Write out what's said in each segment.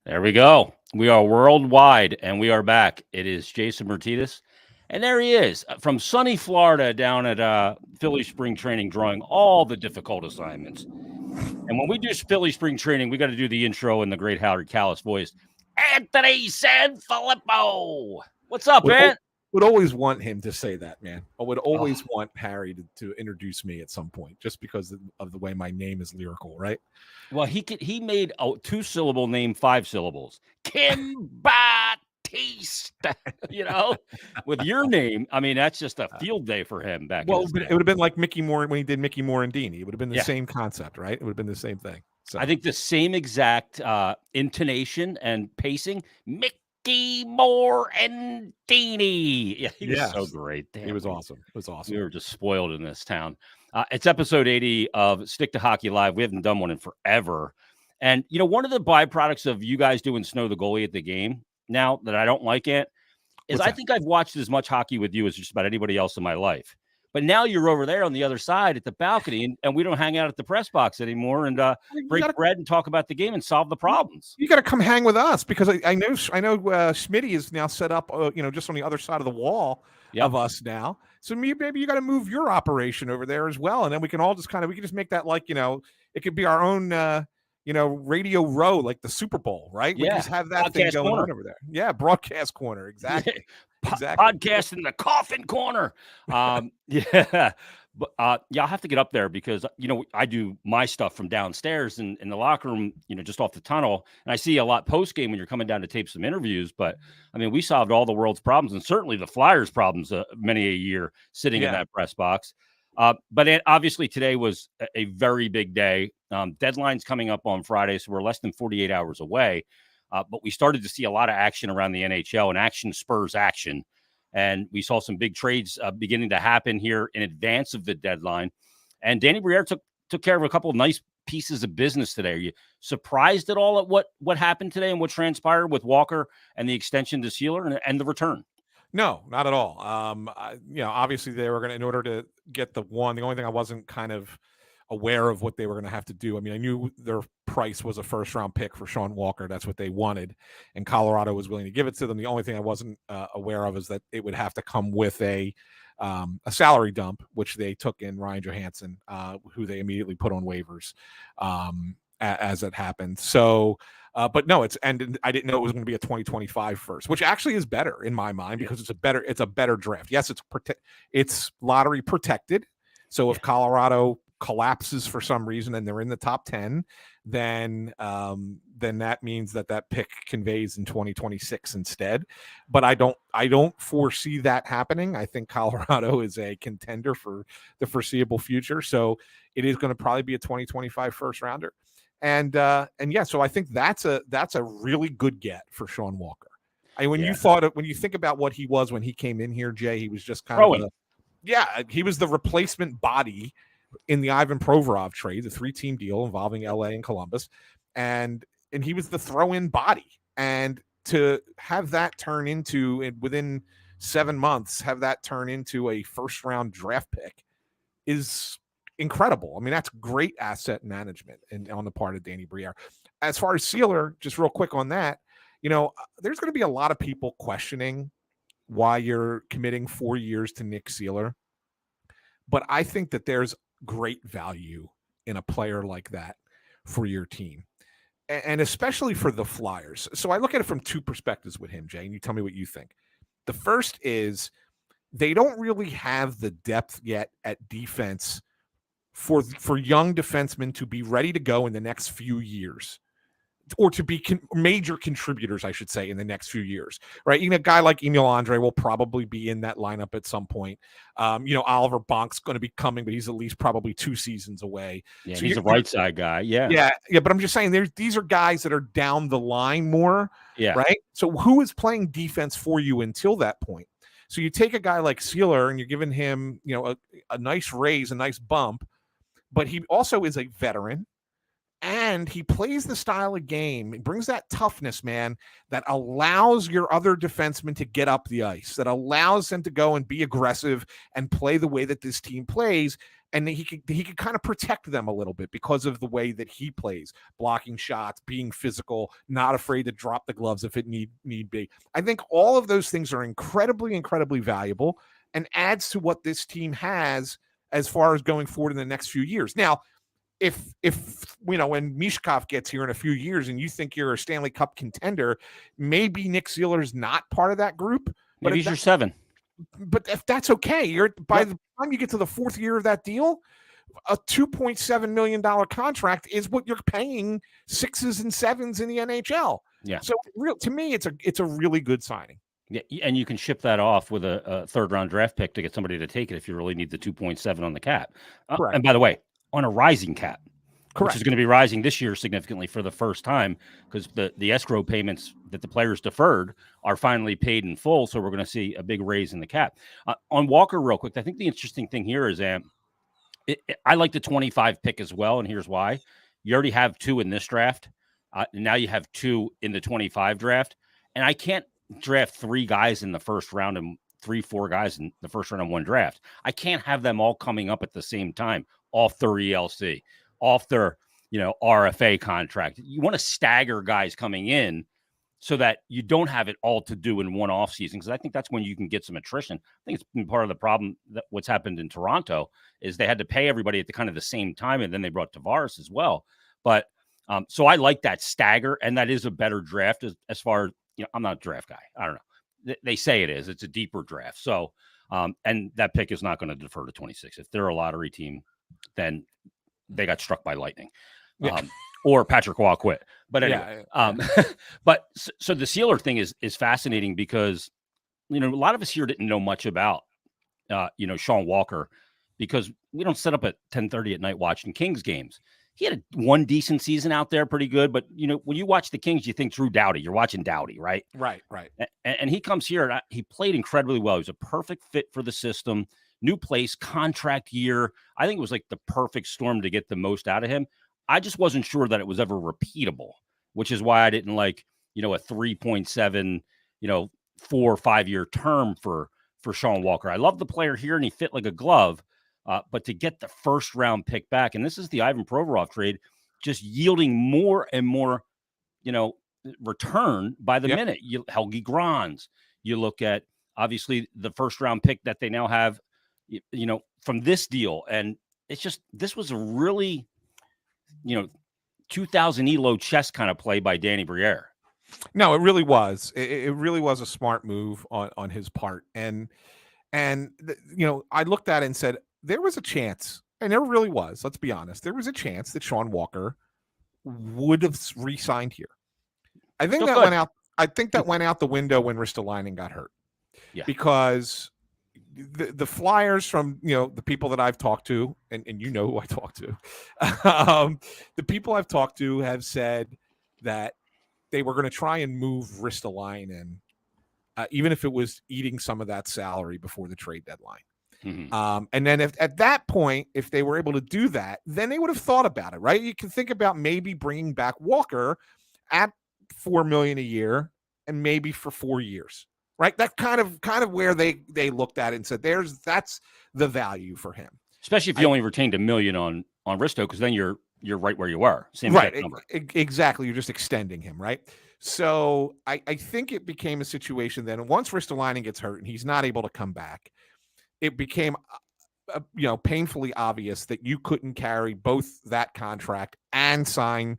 There we go. We are worldwide, and we are back. It is Jason Martinez, and there he is from sunny Florida down at Philly Spring Training, drawing all the difficult assignments. And when we do Philly Spring Training, we got to do the intro in the great Howard Callis voice. Anthony Sanfilippo. What's up, man? Would always want him to say that, man. I would always want Harry to introduce me at some point, just because of the way my name is lyrical, right? Well, he made a 2-syllable name 5 syllables. Kim Batista, with your name. I mean, that's just a field day for him back. Well, it would have been like Mickey Moore when he did Mickey Moore and Deanie. It would have been the same concept, right? It would have been the same thing. So I think the same exact intonation and pacing. Mickey Moore and Deanie. Yeah, he was so great. Damn, he was awesome. It was awesome. We were just spoiled in this town. It's episode 80 of Stick to Hockey Live. We haven't done one in forever. And, one of the byproducts of you guys doing Snow the Goalie at the game now that I don't like it is I think I've watched as much hockey with you as just about anybody else in my life. But now you're over there on the other side at the balcony, and we don't hang out at the press box anymore and break bread and talk about the game and solve the problems. You got to come hang with us, because I know Schmitty is now set up, just on the other side of the wall of us now. So maybe you got to move your operation over there as well, and then we can all just we can just make that it could be our own Radio Row, like the Super Bowl, right? We just have that thing going on over there. Yeah, broadcast corner, exactly. Exactly. Podcast in the coffin corner. Yeah. But I'll have to get up there because, I do my stuff from downstairs in the locker room, just off the tunnel. And I see a lot post game when you're coming down to tape some interviews. But I mean, we solved all the world's problems, and certainly the Flyers' problems many a year sitting in that press box. But obviously today was a very big day. Deadline's coming up on Friday, so we're less than 48 hours away. But we started to see a lot of action around the NHL, and action spurs action. And we saw some big trades beginning to happen here in advance of the deadline. And Danny Briere took care of a couple of nice pieces of business today. Are you surprised at all at what happened today and what transpired with Walker and the extension to Sealer and the return? No, not at all. Obviously they were going to, in order to get the only thing I wasn't kind of aware of what they were going to have to do. I mean, I knew their price was a first-round pick for Sean Walker. That's what they wanted, and Colorado was willing to give it to them. The only thing I wasn't aware of is that it would have to come with a salary dump, which they took in Ryan Johansson, who they immediately put on waivers as it happened. So, but no, and I didn't know it was going to be a 2025 first, which actually is better in my mind because it's a better draft. Yes, it's lottery protected. So if Colorado collapses for some reason and they're in the top 10, then that means that pick conveys in 2026 instead. But I don't foresee that happening. I think Colorado is a contender for the foreseeable future, so it is going to probably be a 2025 first rounder. And so I think that's a really good get for Sean Walker. When you think about what he was when he came in here, Jay, he was just he was the replacement body in the Ivan Provorov trade, the 3-team deal involving LA and Columbus. And he was the throw-in body. And to have that turn into, within 7 months, have that turn into a first-round draft pick is incredible. I mean, that's great asset management on the part of Danny Briere. As far as Sealer, just real quick on that, there's going to be a lot of people questioning why you're committing 4 years to Nick Sealer. But I think that there's great value in a player like that for your team, and especially for the Flyers. So I look at it from two perspectives with him, Jay, and you tell me what you think. The first is they don't really have the depth yet at defense for young defensemen to be ready to go in the next few years, or to be major contributors, I should say, in the next few years, right? A guy like Emil Andre will probably be in that lineup at some point. Oliver Bonk's going to be coming, but he's at least probably 2 seasons away. Yeah, so he's a right side guy. Yeah. But I'm just saying, these are guys that are down the line more, right? So who is playing defense for you until that point? So you take a guy like Sealer and you're giving him, a nice raise, a nice bump, but he also is a veteran. And he plays the style of game. He brings that toughness, man, that allows your other defensemen to get up the ice, that allows them to go and be aggressive and play the way that this team plays. and he could kind of protect them a little bit because of the way that he plays, blocking shots, being physical, not afraid to drop the gloves if it need be. I think all of those things are incredibly valuable and adds to what this team has as far as going forward in the next few years. Now, if when Mishkov gets here in a few years and you think you're a Stanley Cup contender, maybe Nick Sealer's not part of that group. Maybe he's your 7. But if that's okay, you're by the time you get to the 4th year of that deal, a $2.7 million contract is what you're paying 6s and 7s in the NHL. Yeah. So to me, it's a really good signing. Yeah, and you can ship that off with a 3rd-round draft pick to get somebody to take it if you really need the 2.7 on the cap. And by the way, on a rising cap, which is going to be rising this year significantly for the first time because the escrow payments that the players deferred are finally paid in full. So we're going to see a big raise in the cap. On Walker, real quick, I think the interesting thing here is I like the 25 pick as well, and here's why. You already have 2 in this draft. Now you have 2 in the 25 draft, and I can't draft 3 guys in the first round and 3-4 guys in the first round of one draft. I can't have them all coming up at the same time off their ELC, off their RFA contract. You want to stagger guys coming in so that you don't have it all to do in one offseason, because I think that's when you can get some attrition. I think it's been part of the problem that what's happened in Toronto is they had to pay everybody at the kind of the same time, and then they brought Tavares as well. But so I like that stagger, and that is a better draft as far as, I'm not a draft guy. I don't know. They say it is. It's a deeper draft. So, and that pick is not going to defer to 26. If they're a lottery team, then they got struck by lightning. Yeah. Or Patrick Waugh quit. But anyway, but so the Sealer thing is fascinating because, a lot of us here didn't know much about, Sean Walker, because we don't sit up at 10:30 at night watching Kings games. He had one decent season out there, pretty good. But, when you watch the Kings, you think Drew Doughty. You're watching Doughty, right? Right. And he comes here, and he played incredibly well. He was a perfect fit for the system. New place, contract year. I think it was like the perfect storm to get the most out of him. I just wasn't sure that it was ever repeatable, which is why I didn't like, a 3.7, 4 or 5 year term for Sean Walker. I love the player here, and he fit like a glove. But to get the first round pick back, and this is the Ivan Provorov trade, just yielding more and more, return by the minute. Helgi Grans, you look at obviously the first round pick that they now have, from this deal. And it's just, this was a really, 2000 ELO chess kind of play by Danny Briere. No, it really was. It really was a smart move on his part. And I looked at it and said, there was a chance, and there really was, let's be honest, there was a chance that Sean Walker would have re-signed here. I think that went out. I think that went out the window when Ristolainen got hurt. Yeah. Because the Flyers, from the people that I've talked to, and who I talked to, the people I've talked to have said that they were going to try and move Ristolainen, even if it was eating some of that salary before the trade deadline. Mm-hmm. And then at that point, if they were able to do that, then they would have thought about it, right? You can think about maybe bringing back Walker at $4 million a year and maybe for 4 years, right? That kind of where they looked at it and said, that's the value for him. Especially if you only retained $1 million on Risto, because then you're right where you are. Same right. Number. Exactly. You're just extending him, right? So I think it became a situation then once Ristolainen gets hurt and he's not able to come back, it became, painfully obvious that you couldn't carry both that contract and sign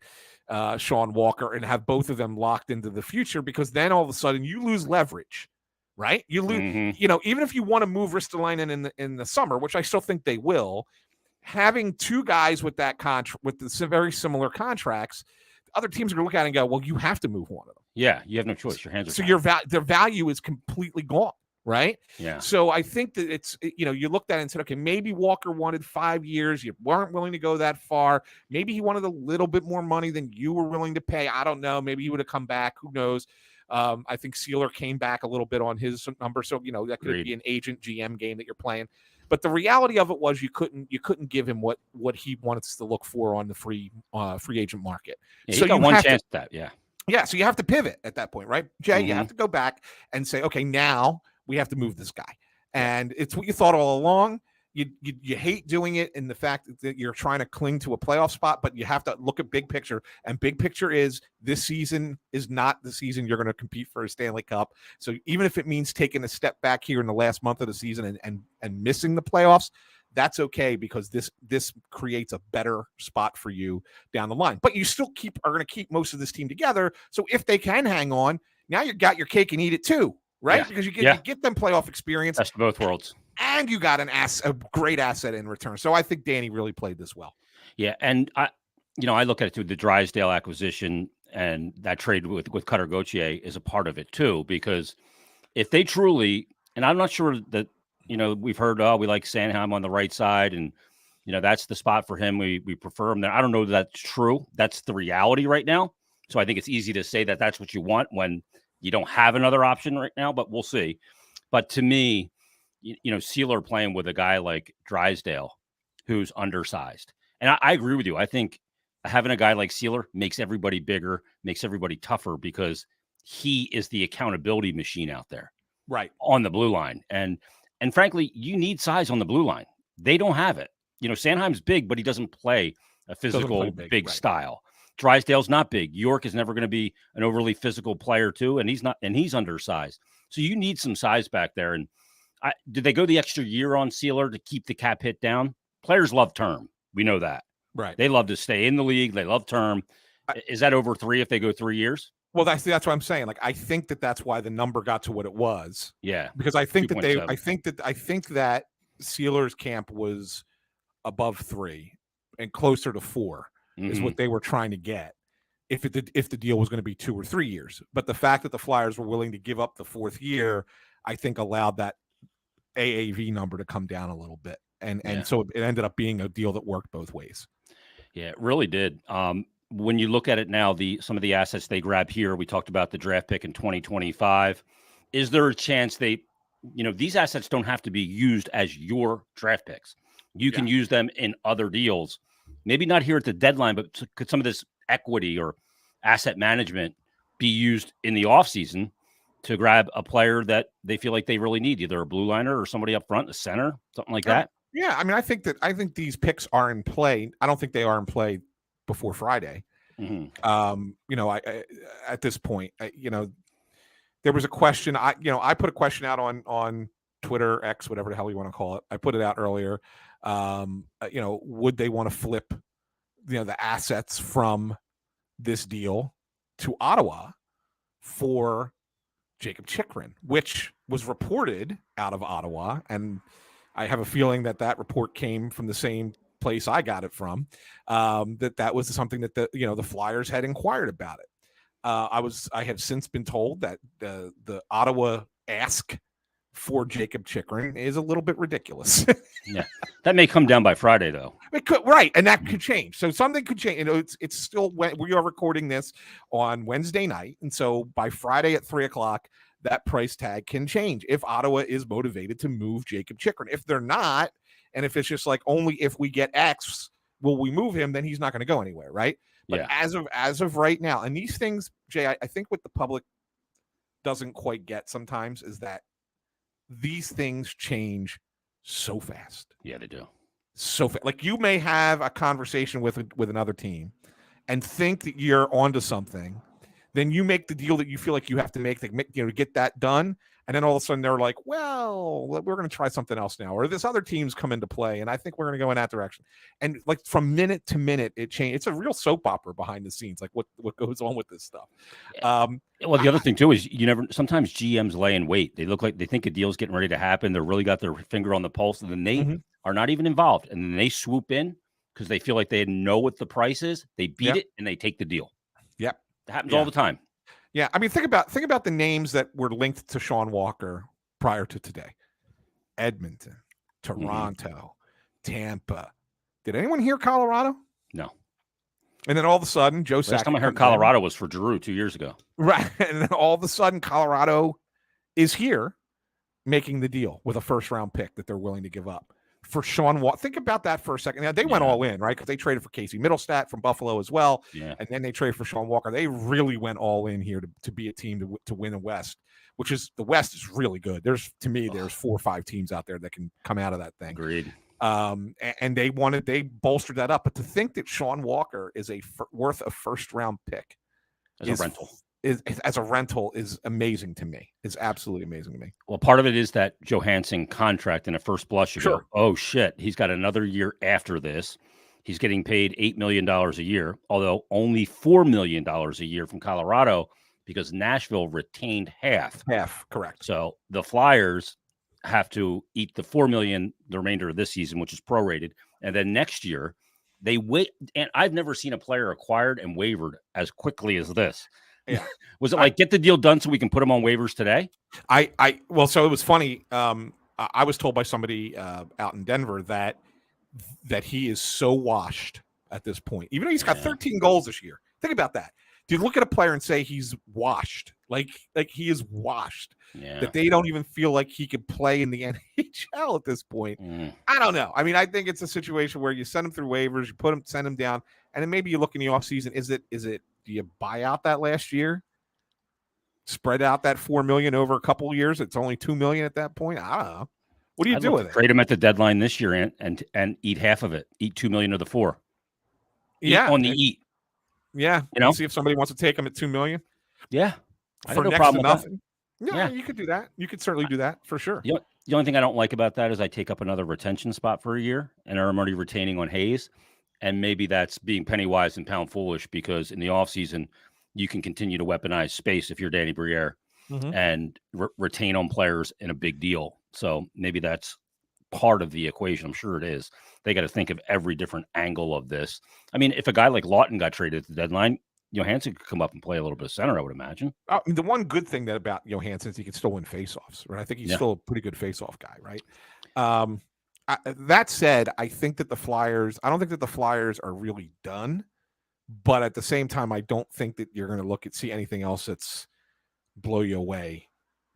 Sean Walker and have both of them locked into the future, because then all of a sudden you lose leverage, right? You lose, even if you want to move Ristolainen in the summer, which I still think they will, having 2 guys with that contract, with the very similar contracts, other teams are going to look at it and go, well, you have to move one of them. Yeah, you have no choice. Your hands are so their value is completely gone. Right. Yeah. So I think that it's, you looked at it and said, okay, maybe Walker wanted 5 years. You weren't willing to go that far. Maybe he wanted a little bit more money than you were willing to pay. I don't know. Maybe he would have come back. Who knows? I think Sealer came back a little bit on his number. So, that could be an agent GM game that you're playing. But the reality of it was you couldn't give him what he wants to look for on the free agent market. Yeah, so you got one chance at that. Yeah. Yeah. So you have to pivot at that point, right? Jay, you have to go back and say, okay, now we have to move this guy. And it's what you thought all along. you hate doing it in the fact that you're trying to cling to a playoff spot, but you have to look at big picture. And big picture is this season is not the season you're going to compete for a Stanley Cup. So even if it means taking a step back here in the last month of the season and missing the playoffs, that's okay, because this creates a better spot for you down the line. But you still are going to keep most of this team together. So if they can hang on, now you got your cake and eat it too, right? Yeah. Because you get them playoff experience. Best of both worlds. And you got a great asset in return. So I think Danny really played this well. Yeah, and I look at it too. The Drysdale acquisition and that trade with Cutter Gauthier is a part of it too, because if they truly, and I'm not sure that we've heard, we like Sanheim on the right side, and that's the spot for him. We prefer him there. I don't know that that's true. That's the reality right now. So I think it's easy to say that that's what you want when you don't have another option right now. But we'll see. But to me, Sealer playing with a guy like Drysdale, who's undersized. And I agree with you. I think having a guy like Sealer makes everybody bigger, makes everybody tougher, because he is the accountability machine out there. Right. On the blue line. And frankly, you need size on the blue line. They don't have it. Sanheim's big, but he doesn't play a physical big right. style. Drysdale's not big. York is never going to be an overly physical player too, and he's undersized. So you need some size back there. And did they go the extra year on Sealer to keep the cap hit down? Players love term. We know that. Right. They love to stay in the league. They love term. Is that over 3 if they go 3 years? Well, that's what I'm saying. Like, I think that's why the number got to what it was. Yeah. Because I think I think that Sealer's camp was above 3 and closer to 4 is what they were trying to get if the deal was going to be 2 or 3 years. But the fact that the Flyers were willing to give up the 4th year, I think allowed that AAV number to come down a little bit. And so it ended up being a deal that worked both ways. Yeah, it really did. When you look at it now, some of the assets they grab here, we talked about the draft pick in 2025. Is there a chance these assets don't have to be used as your draft picks? You can use them in other deals. Maybe not here at the deadline, but could some of this equity or asset management be used in the offseason to grab a player that they feel like they really need, either a blue liner or somebody up front, a center, something like that? Yeah, I mean, I think these picks are in play. I don't think they are in play before Friday. At this point, there was a question. I put a question out on Twitter, X, whatever the hell you want to call it. I put it out earlier. Would they want to flip, the assets from this deal to Ottawa for Jacob Chychrun, which was reported out of Ottawa, and I have a feeling that report came from the same place I got it from. That was something that the Flyers had inquired about it. I have since been told that the Ottawa ask for Jacob Chychrun is a little bit ridiculous. Yeah, that may come down by Friday, though. It could, right, and that could change. So something could change. It's still, we are recording this on Wednesday night, and so by Friday at 3:00, that price tag can change if Ottawa is motivated to move Jacob Chychrun. If they're not, and if it's just like only if we get X will we move him, then he's not going to go anywhere, right? But as of right now, and these things, Jay, I think what the public doesn't quite get sometimes is that these things change so fast. Yeah, they do. So fast. Like, you may have a conversation with another team and think that you're onto something. Then you make the deal that you feel like you have to make to get that done. And then all of a sudden they're like, well, we're going to try something else now. Or this other team's come into play, and I think we're going to go in that direction. And like from minute to minute, it changes. It's a real soap opera behind the scenes, like what goes on with this stuff. Well, the other thing too is sometimes GMs lay in wait. They look like they think a deal's getting ready to happen. They're really got their finger on the pulse, and then they are not even involved. And then they swoop in because they feel like they know what the price is. They beat it and they take the deal. Yep. It happens all the time. Yeah, I mean, think about the names that were linked to Sean Walker prior to today: Edmonton, Toronto, Tampa. Did anyone hear Colorado? No. And then all of a sudden, Joe Sakic. Last time I heard Colorado was for Giroux 2 years ago. Right, and then all of a sudden, Colorado is here making the deal with a first-round pick that they're willing to give up for Sean Walker. Think about that for a second. Now, they went all in, right? Because they traded for Casey Middlestat from Buffalo as well. Yeah. And then they traded for Sean Walker. They really went all in here to be a team to win the West which is the West is really good. There's 4 or 5 teams out there that can come out of that thing. Agreed. And they bolstered that up. But to think that Sean Walker is worth a first round pick as a rental is amazing to me. It's absolutely amazing to me. Well, part of it is that Johansson contract. In a first blush, you go, oh shit, he's got another year after this. He's getting paid $8 million a year, although only $4 million a year from Colorado because Nashville retained half. Half, correct. So the Flyers have to eat the $4 million the remainder of this season, which is prorated, and then next year they wait. And I've never seen a player acquired and wavered as quickly as this. Yeah. Was it like get the deal done so we can put him on waivers today? So it was funny. I was told by somebody out in Denver that he is so washed at this point, even though he's got 13 goals this year. Think about that. Do you look at a player and say he's washed? Like he is washed. Yeah. That they don't even feel like he could play in the NHL at this point. I don't know. I mean, I think it's a situation where you send him through waivers, you send him down, and then maybe you look in the offseason. Is it do you buy out that last year? Spread out that $4 million over a couple of years. It's only $2 million at that point. I don't know. What do you do with it? Trade him at the deadline this year and eat half of it. Eat $2 million of the $4 million. Yeah, on the eat. Yeah, see if somebody wants to take him at $2 million. Yeah, for next to nothing. Yeah, you could do that. You could certainly do that for sure. The only thing I don't like about that is I take up another retention spot for a year, and I'm already retaining on Hayes. And maybe that's being penny wise and pound foolish because in the offseason, you can continue to weaponize space if you're Danny Briere and retain on players in a big deal. So maybe that's part of the equation. I'm sure it is. They got to think of every different angle of this. I mean, if a guy like Lawton got traded at the deadline, Johansson could come up and play a little bit of center, I would imagine. The one good thing about Johansson is he can still win faceoffs, right? I think he's still a pretty good faceoff guy, right? That said, I don't think that the Flyers are really done, but at the same time, I don't think that you're going to see anything else that's blow you away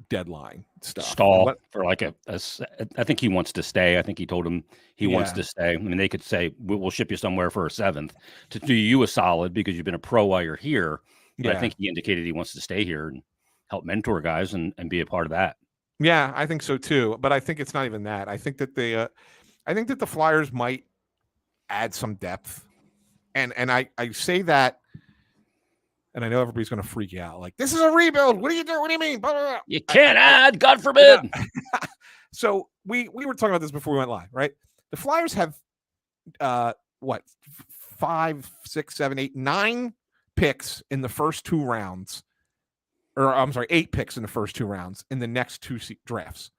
deadline stuff. Stall for like I think he wants to stay. I think he told him he wants to stay. I mean, they could say, we'll ship you somewhere for a 7th to do you a solid because you've been a pro while you're here. But I think he indicated he wants to stay here and help mentor guys and be a part of that. Yeah, I think so too. But I think it's not even that. I think that the Flyers might add some depth. And I say that, and I know everybody's going to freak out. Like, this is a rebuild. What do you do? What do you mean? Blah, blah, blah. You can't add, God forbid. Yeah. So we were talking about this before we went live, right? The Flyers have 5, 6, 7, 8, 9 picks in the first 2 rounds. Or I'm sorry, 8 picks in the first 2 rounds in the next 2 drafts.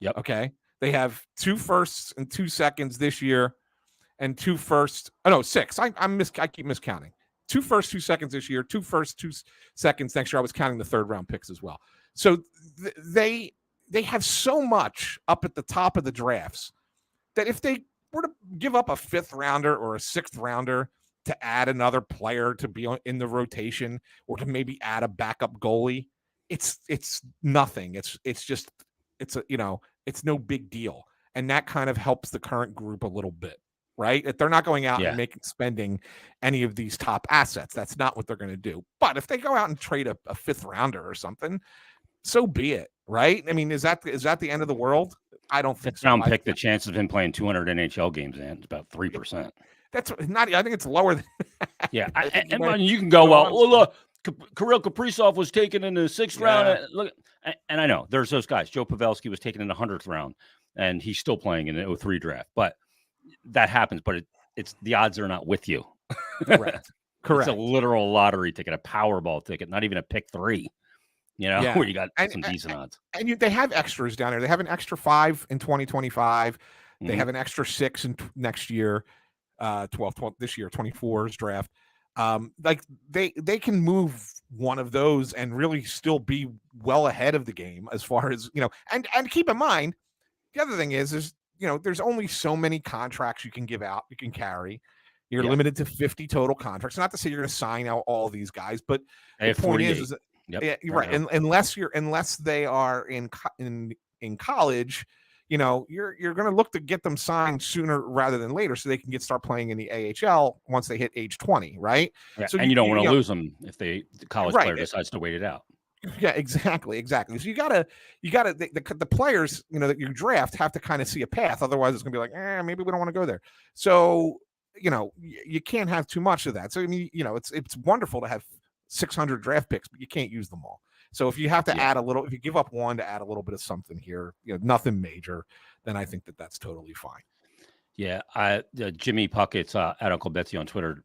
Yep. Okay. They have 2 firsts and 2 seconds this year, and 2 firsts. Oh no, 6. I keep miscounting. 2 firsts, 2 seconds this year. 2 firsts, 2 seconds next year. I was counting the 3rd round picks as well. So they have so much up at the top of the drafts that if they were to give up a 5th rounder or a 6th rounder to add another player to be in the rotation or to maybe add a backup goalie, it's nothing. It's no big deal. And that kind of helps the current group a little bit, right? If they're not going out and spending any of these top assets, that's not what they're going to do. But if they go out and trade a 5th rounder or something, so be it, right? I mean, is that the end of the world? I don't think 5th round pick, the chances of him playing 200 NHL games, is about 3%. That's not. I think it's lower than. Yeah, and you can go, look, Kirill Kaprizov was taken in the 6th round. Look, and I know there's those guys. Joe Pavelski was taken in the 100th round, and he's still playing in the 03 draft. But that happens. But it's the odds are not with you. Correct. It's a literal lottery ticket, a Powerball ticket, not even a pick 3. Where you got some decent odds. And they have extras down there. They have an extra 5 in 2025. They have an extra 6 in next year. 12 this year, 24's draft. Like they can move one of those and really still be well ahead of the game as far as, and keep in mind, the other thing is, there's only so many contracts you can give out, you can carry. You're limited to 50 total contracts. Not to say you're going to sign out all these guys, but the point is that, you're right. And unless they are in college, you're going to look to get them signed sooner rather than later so they can start playing in the AHL once they hit age 20, right? Yeah, so you don't want to lose them if the college player decides to wait it out. Yeah, exactly. So you gotta the players, that you draft have to kind of see a path. Otherwise, it's gonna be like, maybe we don't want to go there. So you can't have too much of that. So I mean, it's wonderful to have 600 draft picks, but you can't use them all. So if you have to Yeah. add a little, if you give up one to add a little bit of something here, nothing major, then I think that that's totally fine. Yeah, Jimmy Puckett's at Uncle Betsy on Twitter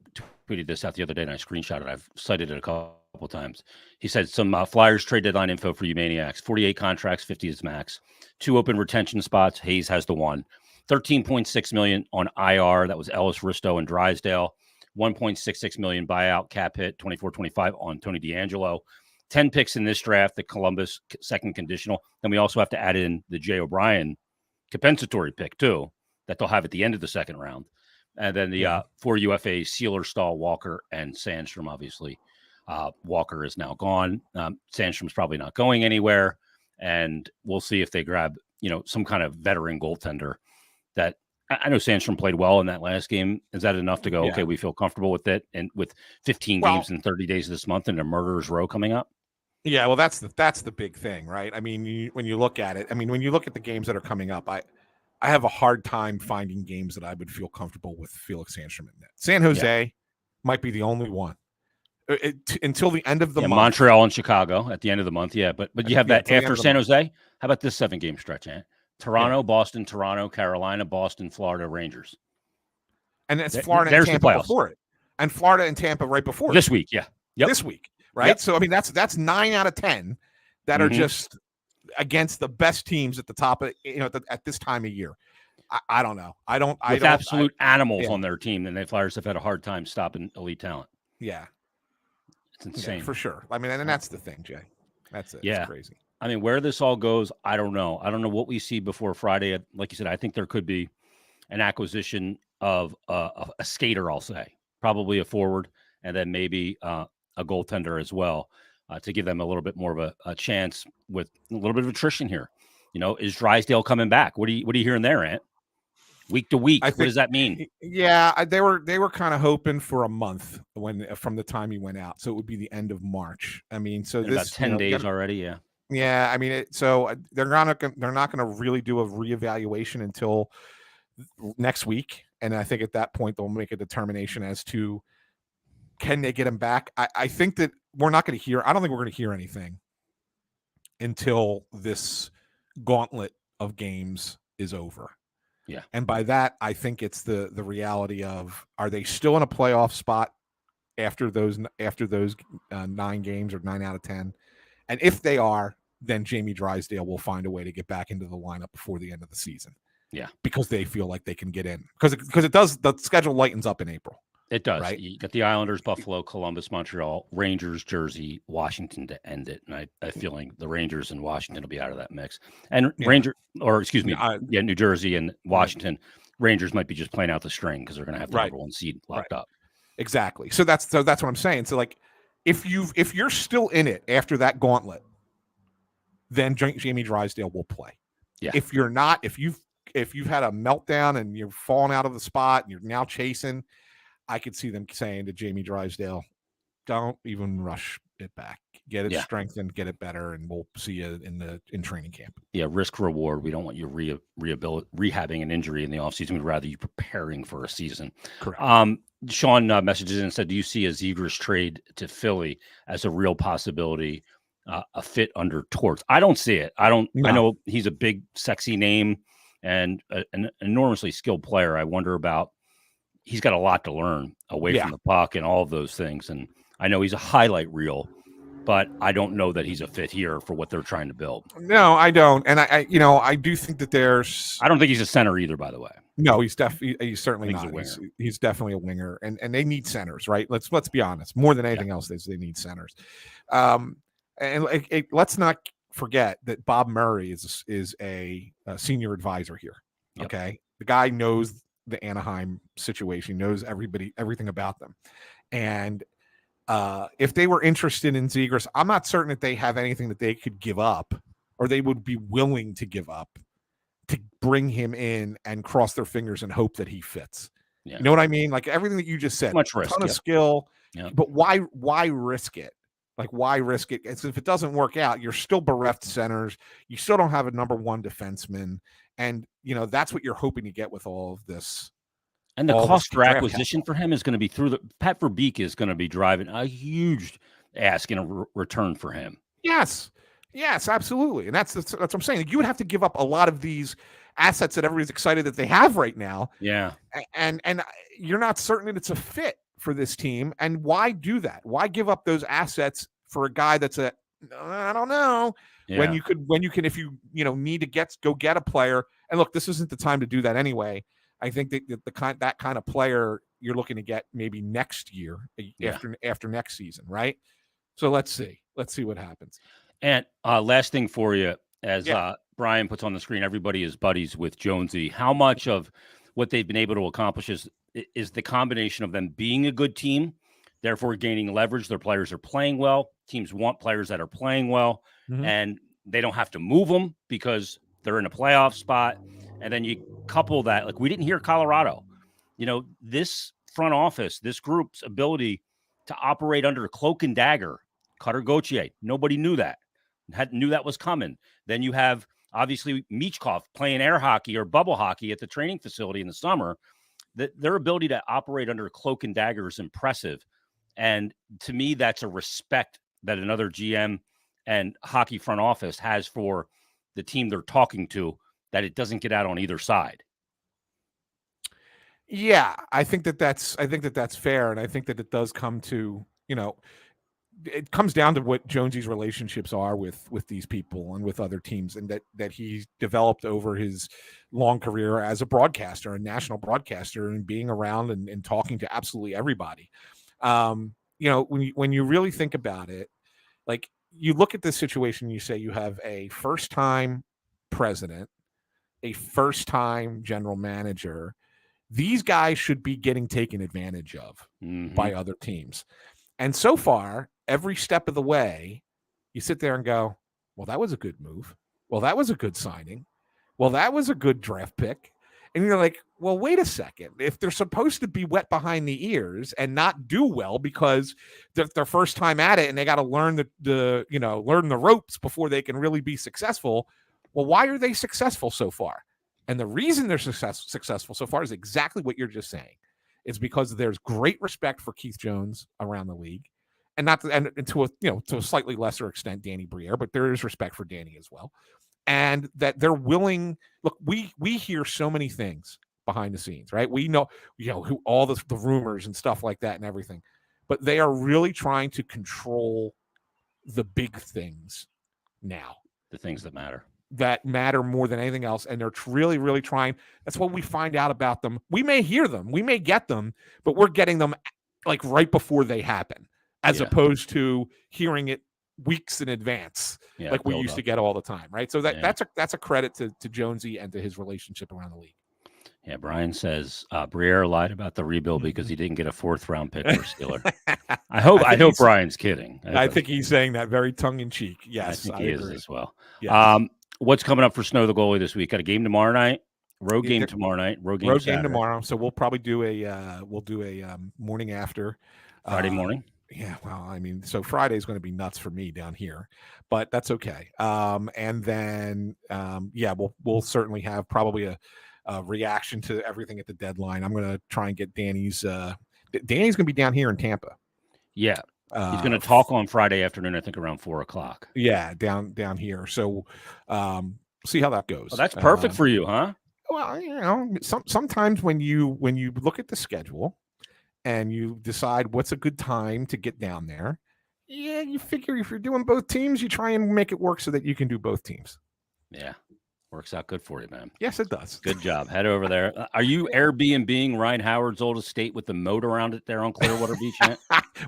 tweeted this out the other day, and I screenshot it. I've cited it a couple times. He said some Flyers trade deadline info for you maniacs: 48 contracts, 50 is max, 2 open retention spots. Hayes has the one. 13.6 million on IR. That was Ellis, Risto, and Drysdale. 1.66 million buyout cap hit 24-25 on Tony DeAngelo. 10 picks in this draft. The Columbus second conditional. Then we also have to add in the Jay O'Brien compensatory pick too, that they'll have at the end of the second round. And then the 4 UFAs, Sealer, Stahl, Walker, and Sandstrom, obviously. Walker is now gone. Sandstrom's probably not going anywhere. And we'll see if they grab, some kind of veteran goaltender that I know Sandstrom played well in that last game. Is that enough to go, okay, we feel comfortable with it? And with 15 games in 30 days of this month and a murderer's row coming up? Yeah, well, that's the big thing, right? I mean, when you look at it, when you look at the games that are coming up, I have a hard time finding games that I would feel comfortable with Felix Sandstrom in net. San Jose might be the only one until the end of the month. Montreal and Chicago at the end of the month. Yeah, but you have that after San Jose. How about this 7-game stretch, Ant? Toronto, Boston, Toronto, Carolina, Boston, Florida, Rangers. And that's Florida and Tampa before it. And Florida and Tampa right before this week, yeah. Yep. This week, right? Yep. So, that's 9 out of 10 that are just against the best teams at the top of, at this time of year. I don't know. With absolute animals on their team, then the Flyers have had a hard time stopping elite talent. Yeah. It's insane. For sure. And that's the thing, Jay. That's it. Yeah. It's crazy. Where this all goes, I don't know. I don't know what we see before Friday. Like you said, I think there could be an acquisition of a skater, I'll say. Probably a forward, and then maybe a goaltender as well, to give them a little bit more of a chance with a little bit of attrition here. Is Drysdale coming back? What are you hearing there, Ant? Week to week, what does that mean? Yeah, they were kind of hoping for a month from the time he went out, so it would be the end of March. So this about 10 days already, yeah. Yeah, so they're not going to really do a reevaluation until next week, and I think at that point they'll make a determination as to can they get him back. I think that we're not going to hear. I don't think we're going to hear anything until this gauntlet of games is over. Yeah. And by that, I think it's the reality of, are they still in a playoff spot after those 9 games or 9 out of 10? And if they are, then Jamie Drysdale will find a way to get back into the lineup before the end of the season. Yeah. Because they feel like they can get in. Because it does, the schedule lightens up in April. It does. Right? You got the Islanders, Buffalo, Columbus, Montreal, Rangers, Jersey, Washington to end it. And I feel like the Rangers and Washington will be out of that mix. And New Jersey and Washington, Rangers might be just playing out the string because they're going to have the number 1 seed locked up. Exactly. So that's what I'm saying. So like, if you're still in it after that gauntlet, then Jamie Drysdale will play. Yeah. If you're not, if you've had a meltdown and you're falling out of the spot and you're now chasing, I could see them saying to Jamie Drysdale, don't even rush it back. Get it strengthened, get it better, and we'll see you in training camp. Yeah, risk reward. We don't want you rehabbing an injury in the offseason. We'd rather you preparing for a season. Correct. Sean messages in and said, do you see a Zegras trade to Philly as a real possibility, a fit under Torts? I don't see it. I know he's a big, sexy name and an enormously skilled player. I wonder about, he's got a lot to learn away from the puck and all of those things. And I know he's a highlight reel, but I don't know that he's a fit here for what they're trying to build. No, I don't. And I do think that I don't think he's a center either, by the way. No, he's certainly not. He's definitely a winger, and they need centers, right? Let's be honest. More than anything else, they need centers. Let's not forget that Bob Murray is a senior advisor here. Yep. Okay, the guy knows the Anaheim situation, knows everything about them, and if they were interested in Zegras, I'm not certain that they have anything that they could give up or they would be willing to give up to bring him in and cross their fingers and hope that he fits. Yeah. You know what I mean? Like everything that you just said, much risk, ton of skill, yeah. But why risk it Like, why risk it? It's, if it doesn't work out, you're still bereft centers. You still don't have a number one defenseman. And, that's what you're hoping to get with all of this. And the All this cost for draft acquisition capital. for him is going to be through the Pat Verbeek is going to be driving a huge ask in a return for him. Yes, absolutely. And that's what I'm saying. You would have to give up a lot of these assets that everybody's excited that they have right now. Yeah. And you're not certain that it's a fit for this team. And why do that? Why give up those assets for a guy that's I don't know. Yeah. When you can, if you need to go get a player. And look, this isn't the time to do that anyway. I think that that kind of player you're looking to get maybe next year, after next season, right? So let's see what happens. And last thing for you, as Brian puts on the screen, everybody is buddies with Jonesy. How much of what they've been able to accomplish is the combination of them being a good team, therefore gaining leverage? Their players are playing well. Teams want players that are playing well, and they don't have to move them because they're in a playoff spot. And then you couple that, like we didn't hear Colorado, this front office, this group's ability to operate under cloak and dagger. Cutter Gauthier, nobody knew that. Knew that was coming. Then you have obviously Michkov playing air hockey or bubble hockey at the training facility in the summer. That their ability to operate under cloak and dagger is impressive. And to me, that's a respect that another GM and hockey front office has for the team they're talking to, that it doesn't get out on either side. Yeah, I think that's fair. And I think that it does come to, it comes down to what Jonesy's relationships are with these people and with other teams, and that he's developed over his long career as a broadcaster, a national broadcaster, and being around and talking to absolutely everybody. When you really think about it, like you look at this situation, you say you have a first-time president, a first-time general manager. These guys should be getting taken advantage of by other teams. And so far, every step of the way, you sit there and go, well, that was a good move. Well, that was a good signing. Well, that was a good draft pick. And you're like, well, wait a second. If they're supposed to be wet behind the ears and not do well because they're their first time at it and they got to learn learn the ropes before they can really be successful, well, why are they successful so far? And the reason they're successful so far is exactly what you're just saying. It's because there's great respect for Keith Jones around the league, and to a slightly lesser extent, Danny Briere, but there is respect for Danny as well. And that they're willing. Look, we hear so many things behind the scenes, right? We know, who all the rumors and stuff like that and everything, but they are really trying to control the big things now. The things that matter More than anything else. And they're really, really trying. That's what we find out about them. We may hear them, we may get them, but we're getting them like right before they happen, as opposed to hearing it weeks in advance, like we used to get all the time, right? So that's a credit to Jonesy and to his relationship around the league. Yeah, Brian says Briere lied about the rebuild because he didn't get a 4th round pick for Steeler. I hope Brian's kidding. I think he's saying that very tongue in cheek. Yes, I think he is as well. Yes. What's coming up for Snow the goalie this week? Got a game tomorrow night. Road game tomorrow night. Road game tomorrow. So we'll probably do a morning after Friday morning. Yeah, well, I mean, so Friday is going to be nuts for me down here, but that's okay. And then we'll certainly have probably a reaction to everything at the deadline. I'm going to try and get Danny's going to be down here in Tampa. Yeah. He's going to talk on Friday afternoon, I think around 4:00. Yeah, down here. So see how that goes. Well, that's perfect for you, huh? Well, sometimes when you look at the schedule and you decide what's a good time to get down there, you figure if you're doing both teams, you try and make it work so that you can do both teams. Yeah. Works out good for you, man. Yes, it does. Good job. Head over there. Are you Airbnb-ing Ryan Howard's old estate with the moat around it there on Clearwater Beach yet?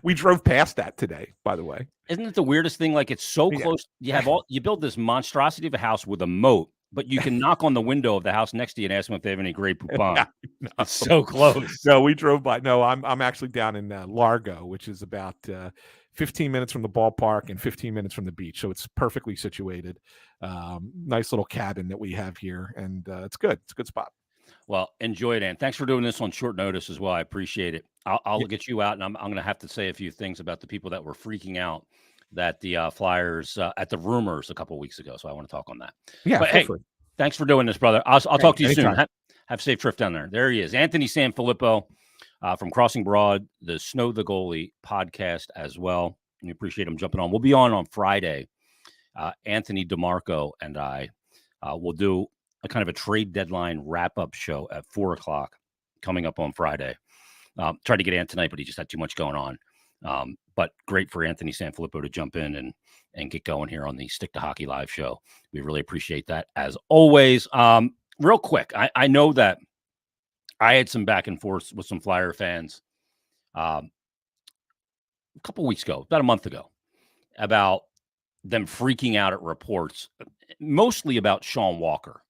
We drove past that today, by the way. Isn't it the weirdest thing? Like, it's so close. You build this monstrosity of a house with a moat, but you can knock on the window of the house next to you and ask them if they have any Grey Poupon. No. It's so close. No, we drove by. No, I'm actually down in Largo, which is about 15 minutes from the ballpark and 15 minutes from the beach. So it's perfectly situated. Nice little cabin that we have here. And it's good. It's a good spot. Well, enjoy it, Ann. Thanks for doing this on short notice as well. I appreciate it. I'll get you out, and I'm going to have to say a few things about the people that were freaking out that the Flyers at the Rumors a couple of weeks ago. So I want to talk on that. Yeah, But feel hey, free. thanks for doing this, brother. I'll Hey, talk to you soon. anytime. Have a safe trip down there. There he is, Anthony Sanfilippo from Crossing Broad, the Snow the Goalie podcast as well. We appreciate him jumping on. We'll be on Friday. Anthony DeMarco and I will do a kind of a trade deadline wrap-up show at 4:00 coming up on Friday. Tried to get Ant tonight, but he just had too much going on. But great for Anthony Sanfilippo to jump in and get going here on the Stick to Hockey live show. We really appreciate that as always. Real quick, I know that I had some back and forth with some Flyer fans a couple weeks ago, about a month ago, about them freaking out at reports, mostly about Sean Walker.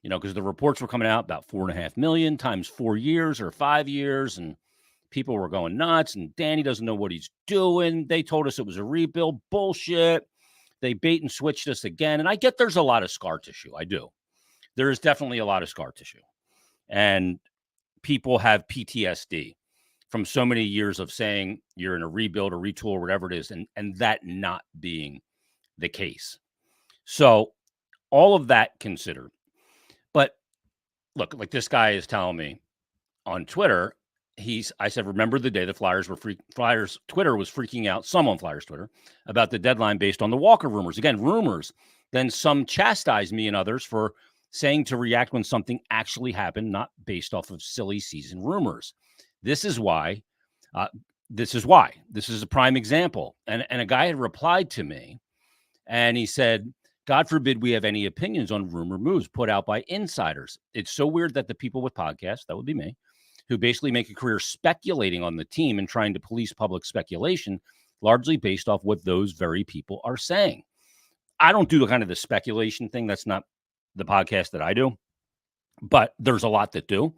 Because the reports were coming out about $4.5 million times 4 years or 5 years, and people were going nuts. And Danny doesn't know what he's doing. They told us it was a rebuild. Bullshit. They bait and switched us again. And I get there's a lot of scar tissue. I do. There is definitely a lot of scar tissue, and people have PTSD from so many years of saying you're in a rebuild or retool or whatever it is, and that not being the case. So all of that considered. But look, like this guy is telling me on Twitter, I said, remember the day the Flyers Twitter was freaking out, some on Flyers Twitter, about the deadline based on the Walker rumors. Again, rumors. Then some chastised me and others for saying to react when something actually happened, not based off of silly season rumors. This is why. This is a prime example. And a guy had replied to me, and he said, God forbid we have any opinions on rumor moves put out by insiders. It's so weird that the people with podcasts, that would be me, who basically make a career speculating on the team and trying to police public speculation, largely based off what those very people are saying. I don't do the kind of the speculation thing. That's not the podcast that I do, but there's a lot that do.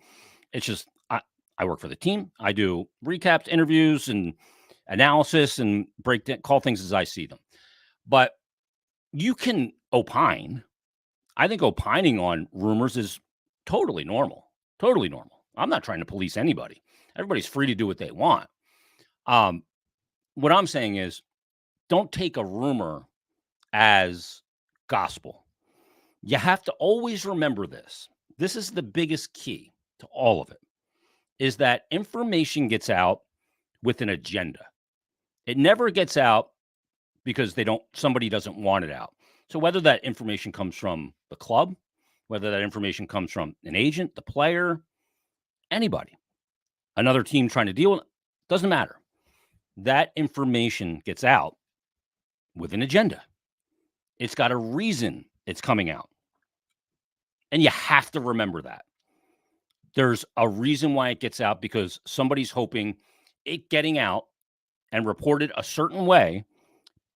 It's just, I work for the team. I do recaps, interviews, and analysis, and call things as I see them. But you can opine. I think opining on rumors is totally normal. Totally normal. I'm not trying to police anybody. Everybody's free to do what they want. What I'm saying is, don't take a rumor as gospel. You have to always remember this. This is the biggest key to all of it, is that information gets out with an agenda. It never gets out because somebody doesn't want it out. So whether that information comes from the club, whether that information comes from an agent, the player, anybody, another team trying to deal with it, doesn't matter. That information gets out with an agenda. It's got a reason it's coming out. And you have to remember that. There's a reason why it gets out, because somebody's hoping it getting out and reported a certain way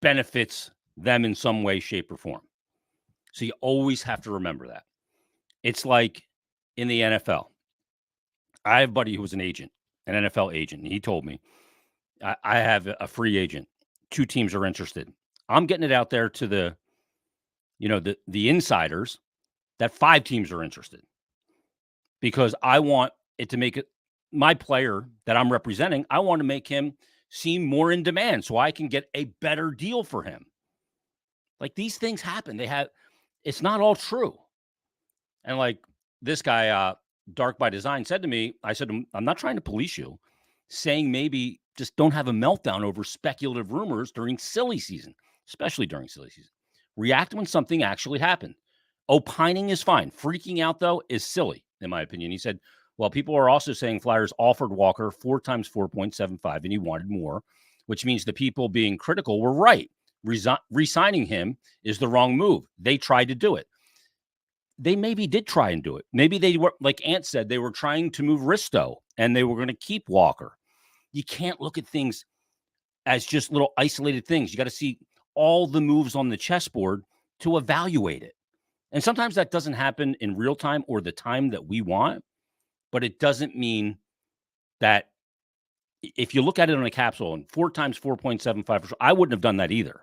benefits them in some way, shape, or form. So you always have to remember that. It's like in the NFL. I have a buddy who was an agent, an NFL agent, and he told me, I have a free agent. 2 teams are interested. I'm getting it out there to the insiders that 5 teams are interested, because I want it to make it my player that I'm representing. I want to make him seem more in demand so I can get a better deal for him. Like, these things happen. It's not all true. And like this guy, Dark by Design, said to me, I said, I'm not trying to police you, saying maybe just don't have a meltdown over speculative rumors during silly season, especially during silly season. React when something actually happened. Opining is fine. Freaking out, though, is silly, in my opinion. He said, well, people are also saying Flyers offered Walker 4 times 4.75 and he wanted more, which means the people being critical were right. Re-signing him is the wrong move. They tried to do it. They maybe did try and do it. Maybe they were, like Ant said, they were trying to move Risto and they were going to keep Walker. You can't look at things as just little isolated things. You got to see all the moves on the chessboard to evaluate it. And sometimes that doesn't happen in real time or the time that we want, but it doesn't mean that if you look at it on a capsule and 4 times 4.75, I wouldn't have done that either.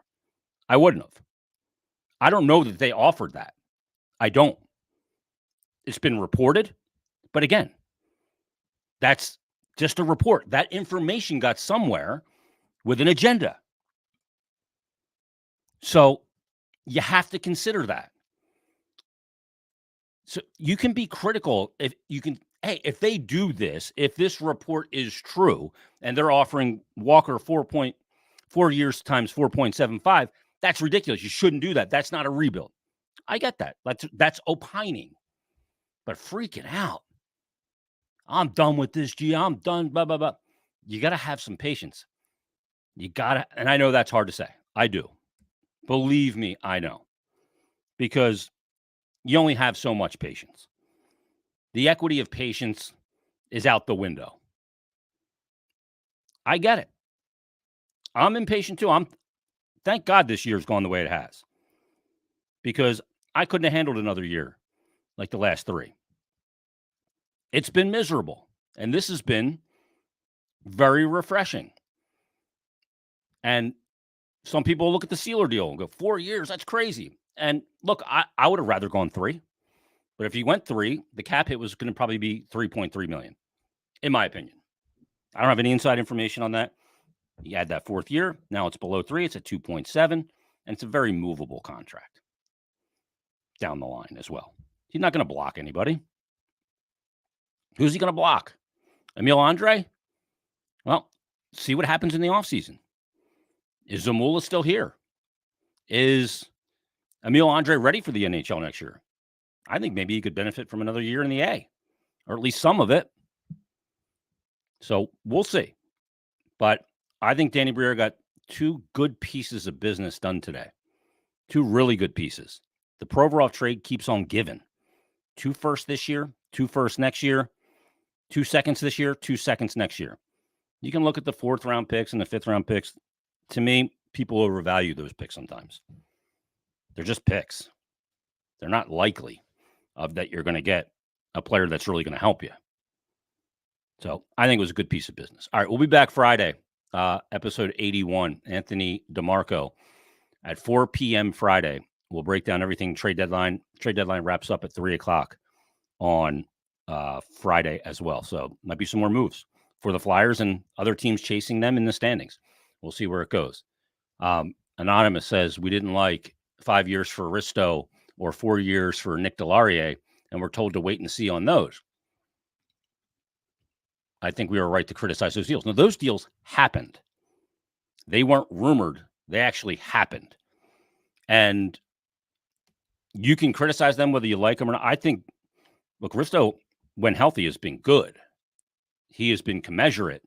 I wouldn't have. I don't know that they offered that. I don't. It's been reported. But again, that's just a report. That information got somewhere with an agenda. So you have to consider that. So you can be critical if you can. Hey, if they do this, if this report is true, and they're offering Walker 4.4 years times 4.75, that's ridiculous. You shouldn't do that. That's not a rebuild. I get that. That's opining, but freaking out. I'm done with this, G. I'm done. Blah blah blah. You got to have some patience. You gotta, and I know that's hard to say. I do. Believe me, I know, because you only have so much patience. The equity of patience is out the window. I get it. I'm impatient too. Thank God this year's gone the way it has, because I couldn't have handled another year like the last 3. It's been miserable, and this has been very refreshing. And some people look at the Sealer deal and go, 4 years, that's crazy. And look, I would have rather gone 3. But if you went 3, the cap hit was going to probably be $3.3 million, in my opinion. I don't have any inside information on that. You add that 4th year, now it's below 3. It's at 2.7, and it's a very movable contract down the line as well. He's not going to block anybody. Who's he going to block? Emil Andre? Well, see what happens in the offseason. Is Zamula still here? Is Emil Andre ready for the NHL next year? I think maybe he could benefit from another year in the A, or at least some of it. So we'll see. But I think Danny Briere got 2 good pieces of business done today. 2 really good pieces. The Provorov trade keeps on giving. 2 firsts this year, 2 firsts next year, 2 seconds this year, 2 seconds next year. You can look at the 4th round picks and the 5th round picks. To me, people overvalue those picks sometimes. They're just picks. They're not likely that you're going to get a player that's really going to help you. So I think it was a good piece of business. All right, we'll be back Friday, episode 81, Anthony DeMarco at 4 p.m. Friday. We'll break down everything trade deadline. Trade deadline wraps up at 3 o'clock on Friday as well. So might be some more moves for the Flyers and other teams chasing them in the standings. We'll see where it goes. Anonymous says we didn't like 5 years for Risto or 4 years for Nick Delarier, and we're told to wait and see on those. I think we were right to criticize those deals. Now, those deals happened. They weren't rumored. They actually happened. And you can criticize them whether you like them or not. I think, look, Risto, when healthy, has been good. He has been commensurate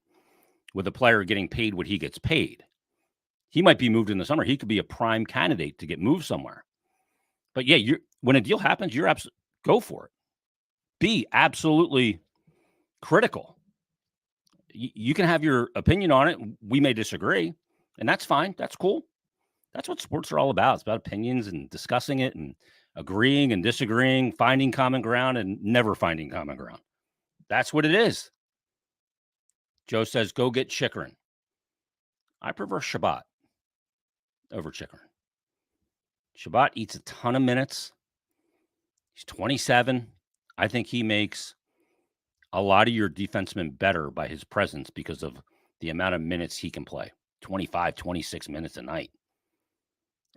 with a player getting paid what he gets paid. He might be moved in the summer. He could be a prime candidate to get moved somewhere. But yeah, when a deal happens, you're absolutely go for it. Be absolutely critical. You can have your opinion on it. We may disagree, and that's fine. That's cool. That's what sports are all about. It's about opinions and discussing it and agreeing and disagreeing, finding common ground and never finding common ground. That's what it is. Joe says, go get Chychrun. I prefer Shabbat over Chychrun. Shabbat eats a ton of minutes. He's 27. I think he makes a lot of your defensemen better by his presence because of the amount of minutes he can play. 25, 26 minutes a night.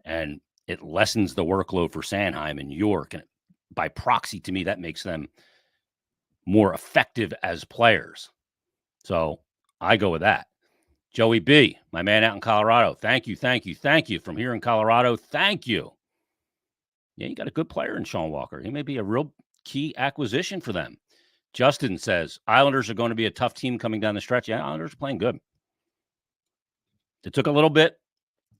And it lessens the workload for Sanheim and York. And by proxy, to me, that makes them more effective as players. So I go with that. Joey B., my man out in Colorado. Thank you from here in Colorado. Thank you. Yeah, you got a good player in Sean Walker. He may be a real key acquisition for them. Justin says, Islanders are going to be a tough team coming down the stretch. Yeah, Islanders are playing good. It took a little bit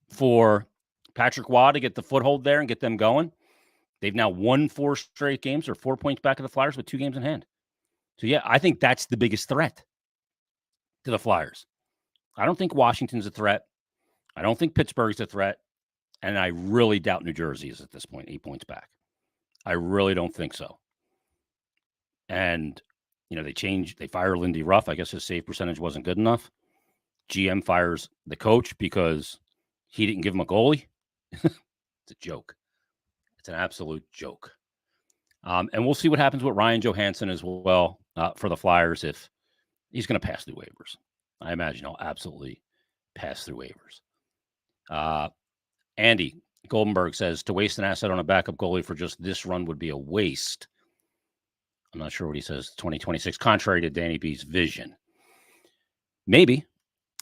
for Patrick Waugh to get the foothold there and get them going. They've now won 4 straight games. They're 4 points back of the Flyers with 2 games in hand. So, yeah, I think that's the biggest threat to the Flyers. I don't think Washington's a threat. I don't think Pittsburgh's a threat. And I really doubt New Jersey is at this point 8 points back. I really don't think so. And, they fire Lindy Ruff. I guess his save percentage wasn't good enough. GM fires the coach because he didn't give him a goalie. It's a joke. It's an absolute joke. And we'll see what happens with Ryan Johansson as well for the Flyers if he's going to pass through waivers. I imagine he'll absolutely pass through waivers. Andy, Goldenberg says to waste an asset on a backup goalie for just this run would be a waste. I'm not sure what he says. 2026, contrary to Danny B's vision. Maybe.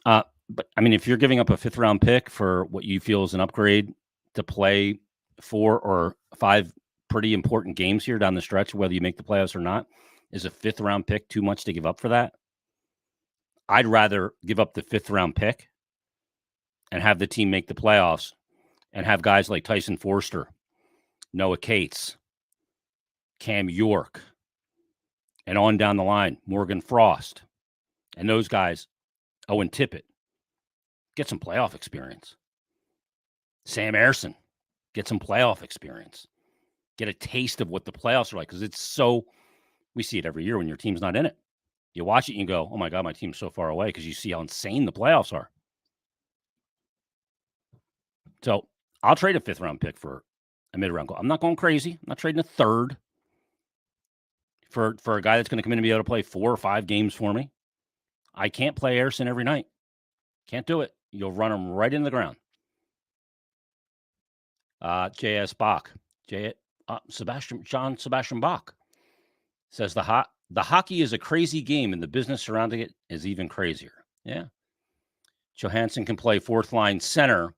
But I mean, if you're giving up a 5th round pick for what you feel is an upgrade to play 4 or 5 pretty important games here down the stretch, whether you make the playoffs or not, is a 5th round pick too much to give up for that? I'd rather give up the 5th round pick and have the team make the playoffs and have guys like Tyson Forster, Noah Cates, Cam York, and on down the line, Morgan Frost, and those guys, Owen Tippett, get some playoff experience. Sam Ersson, get some playoff experience. Get a taste of what the playoffs are like, because it's so, we see it every year when your team's not in it. You watch it and you go, oh my God, my team's so far away, because you see how insane the playoffs are. So I'll trade a 5th round pick for a mid-round goal. I'm not going crazy. I'm not trading a 3rd for a guy that's going to come in and be able to play 4 or 5 games for me. I can't play Ersson every night. Can't do it. You'll run him right into the ground. J.S. Bach. Sebastian Bach says the hockey is a crazy game and the business surrounding it is even crazier. Yeah. Johansson can play 4th line center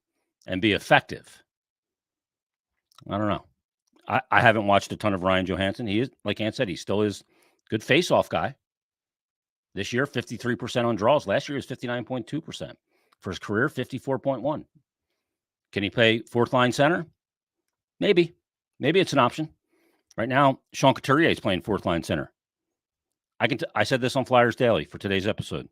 and be effective. I don't know. I haven't watched a ton of Ryan Johansson. He is, like Ant said, he still is good face-off guy. This year, 53% on draws. Last year, he was 59.2%. For his career, 54.1%. Can he play 4th line center? Maybe. Maybe it's an option. Right now, Sean Couturier is playing 4th line center. I said this on Flyers Daily for today's episode.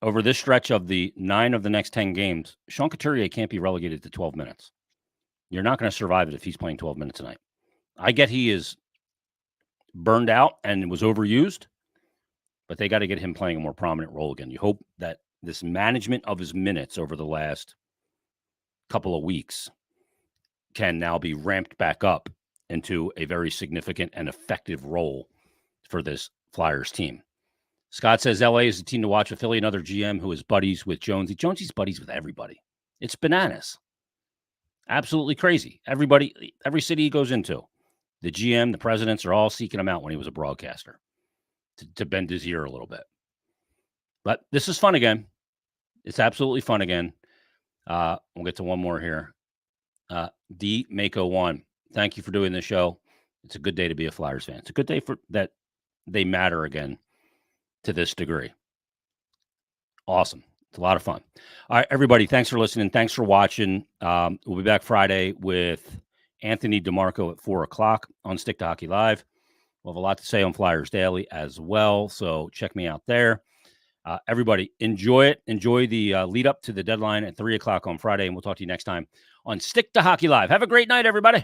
Over this stretch of the 9 of the next 10 games, Sean Couturier can't be relegated to 12 minutes. You're not going to survive it if he's playing 12 minutes a night. I get he is burned out and was overused, but they got to get him playing a more prominent role again. You hope that this management of his minutes over the last couple of weeks can now be ramped back up into a very significant and effective role for this Flyers team. Scott says LA is the team to watch. Philly, another GM who is buddies with Jonesy. Jonesy's buddies with everybody. It's bananas. Absolutely crazy. Everybody, every city he goes into, the GM, the presidents are all seeking him out when he was a broadcaster to bend his ear a little bit. But this is fun again. It's absolutely fun again. We'll get to one more here. D Mako 1. Thank you for doing this show. It's a good day to be a Flyers fan. It's a good day for that they matter again to this degree. Awesome. It's a lot of fun. All right, everybody, thanks for listening. Thanks for watching. We'll be back Friday with Anthony DeMarco at 4 o'clock on Stick to Hockey Live. We'll have a lot to say on Flyers Daily as well, so check me out there. Everybody, enjoy it. Enjoy the lead up to the deadline at 3 o'clock on Friday, and we'll talk to you next time on Stick to Hockey Live. Have a great night, everybody.